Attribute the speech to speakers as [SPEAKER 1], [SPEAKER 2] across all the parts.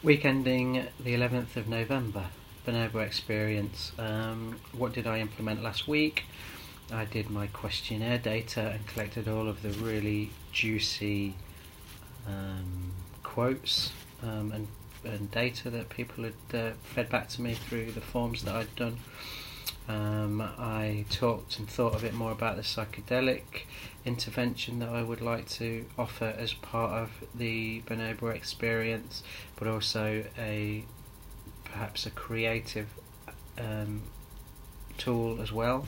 [SPEAKER 1] Week ending the 11th of November, Bonobo experience. What did I implement last week? I did my questionnaire data and collected all of the really juicy quotes and data that people had fed back to me through the forms that I'd done. I talked and thought a bit more about the psychedelic intervention that I would like to offer as part of the Bonobo experience, but also perhaps a creative tool as well.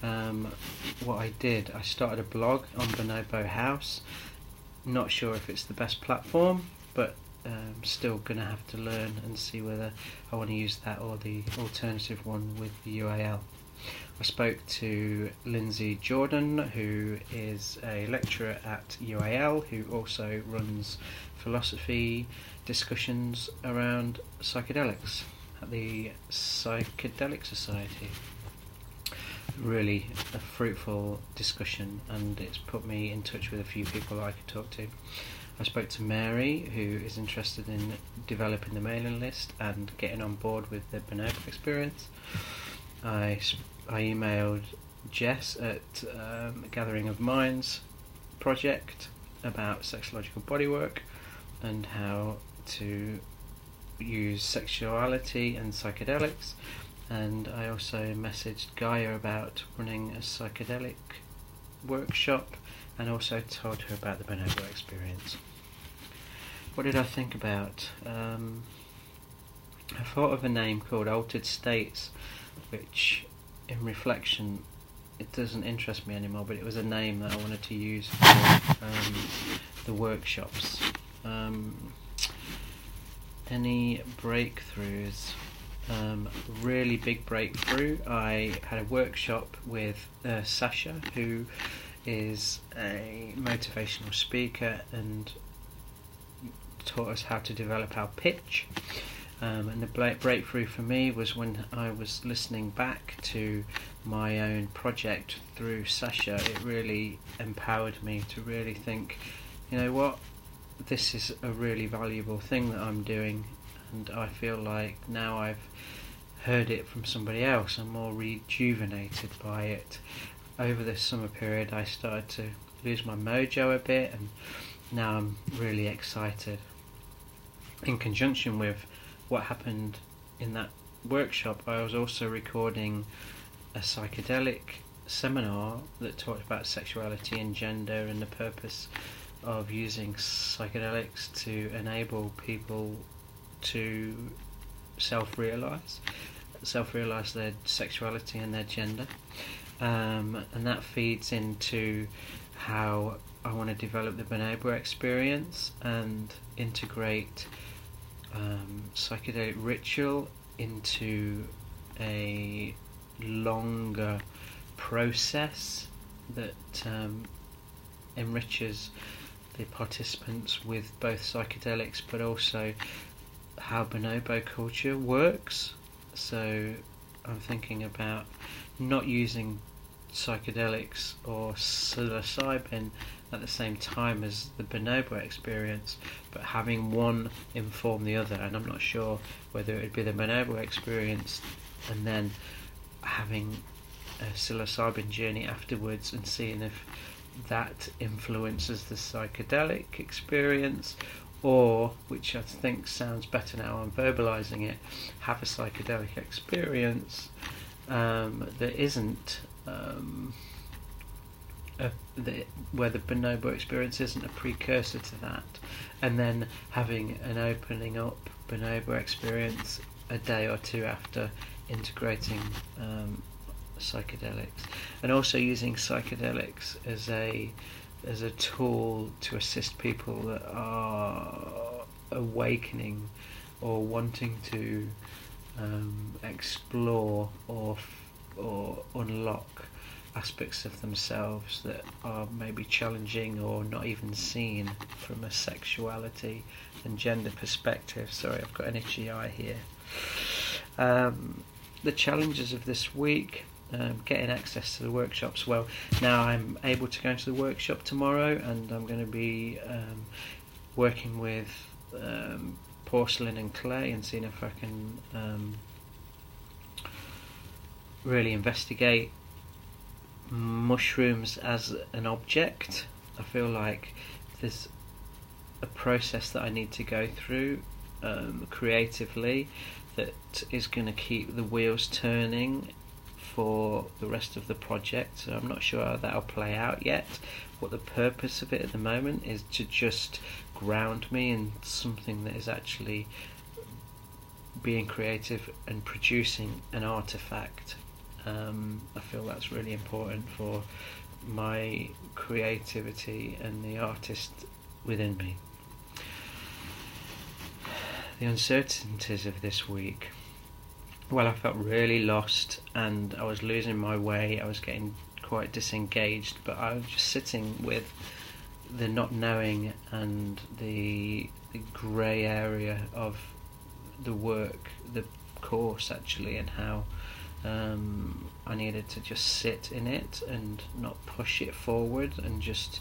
[SPEAKER 1] What I did, I started a blog on Bonobohouse. Not sure if it's the best platform, but still going to have to learn and see whether I want to use that or the alternative one with the UAL. I spoke to LINDSEY JORDON, who is a lecturer at UAL, who also runs philosophy discussions around psychedelics at the Psychedelic Society. Really a fruitful discussion, and it's put me in touch with a few people I could talk to. I spoke to Mary, who is interested in developing the mailing list and getting on board with the Bonobo experience. I emailed Jess at Gathering of Minds project about sexological bodywork and how to use sexuality and psychedelics. And I also messaged Gaia about running a psychedelic workshop, and also told her about the Bonobo experience. What did I think about? I thought of a name called Altered States, which in reflection it doesn't interest me anymore, but it was a name that I wanted to use for the workshops. Any breakthroughs? Really big breakthrough. I had a workshop with SASHA, who is a motivational speaker and taught us how to develop our pitch. And the breakthrough for me was when I was listening back to my own project through SASHA. It really empowered me to really think, you know what, this is a really valuable thing that I'm doing, and I feel like now I've heard it from somebody else, I'm more rejuvenated by it. Over this summer period I started to lose my mojo a bit, and now I'm really excited. In conjunction with what happened in that workshop, I was also recording a psychedelic seminar that talked about sexuality and gender and the purpose of using psychedelics to enable people to self-realise their sexuality and their gender, and that feeds into how I want to develop the Bonobo experience and integrate psychedelic ritual into a longer process that enriches the participants with both psychedelics, but also how bonobo culture works. So I'm thinking about not using psychedelics or psilocybin at the same time as the bonobo experience, but having one inform the other. And I'm not sure whether it would be the bonobo experience and then having a psilocybin journey afterwards and seeing if that influences the psychedelic experience, or, which I think sounds better now I'm verbalising it, have a psychedelic experience that isn't where the bonobo experience isn't a precursor to that, and then having an opening up bonobo experience a day or two after integrating psychedelics, and also using psychedelics as a tool to assist people that are awakening or wanting to explore or unlock aspects of themselves that are maybe challenging or not even seen from a sexuality and gender perspective. Sorry, I've got an itchy eye here. The challenges of this week, getting access to the workshops. Well, now I'm able to go into the workshop tomorrow, and I'm going to be working with porcelain and clay and seeing if I can really investigate mushrooms as an object. I feel like there's a process that I need to go through creatively that is going to keep the wheels turning for the rest of the project. So I'm not sure how that'll play out yet. What the purpose of it at the moment is to just ground me in something that is actually being creative and producing an artifact. I feel that's really important for my creativity and the artist within me. The uncertainties of this week. Well, I felt really lost and I was losing my way. I was getting quite disengaged, but I was just sitting with the not knowing and the grey area of the work, the course actually, and how I needed to just sit in it and not push it forward and just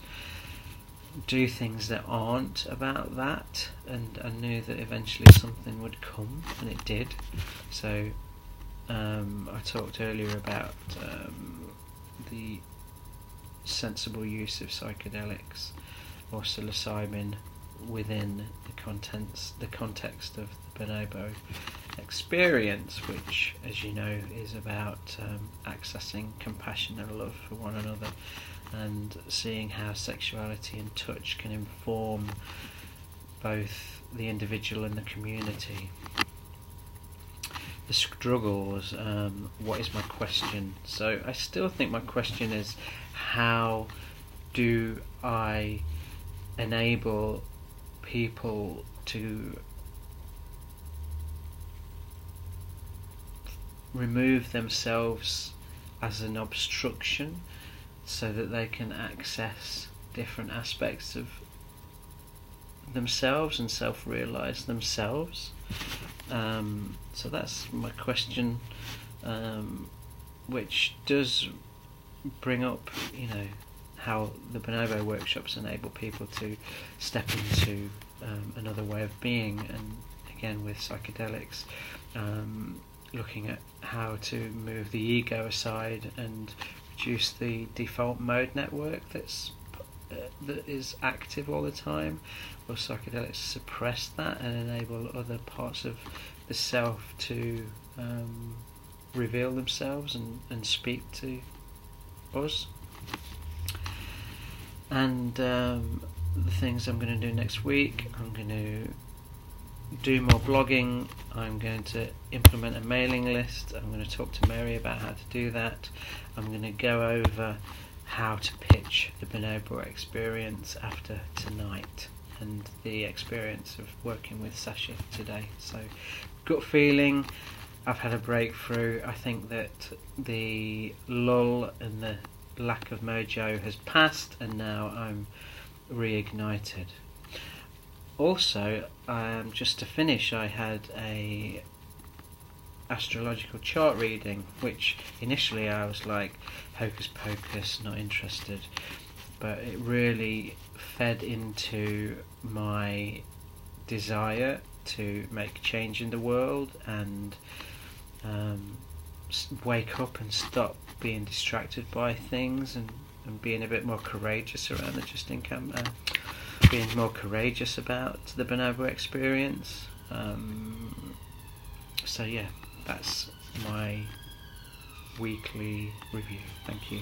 [SPEAKER 1] do things that aren't about that. And I knew that eventually something would come, and it did. So I talked earlier about the sensible use of psychedelics or psilocybin within the context of the Bonobo experience, which, as you know, is about accessing compassion and love for one another, and seeing how sexuality and touch can inform both the individual and the community. The struggles, what is my question? So I still think my question is, how do I enable people to remove themselves as an obstruction so that they can access different aspects of themselves and self-realize themselves? So that's my question, which does bring up, how the Bonobo workshops enable people to step into another way of being, and again with psychedelics, looking at how to move the ego aside and reduce the default mode network that is active all the time, or psychedelics suppress that and enable other parts of the self to reveal themselves and speak to us. And the things I'm going to do next week, I'm going to do more blogging, I'm going to implement a mailing list, I'm going to talk to Mary about how to do that, I'm going to go over how to pitch the Bonobo experience after tonight and the experience of working with SASHA today. So, gut feeling, I've had a breakthrough. I think that the lull and the lack of mojo has passed, and now I'm reignited. Also, just to finish, I had a astrological chart reading, which initially I was like, hocus pocus, not interested, but it really fed into my desire to make change in the world and wake up and stop being distracted by things, and being a bit more courageous around the just income, being more courageous about the Bonobo experience. So yeah, that's my weekly review. Thank you.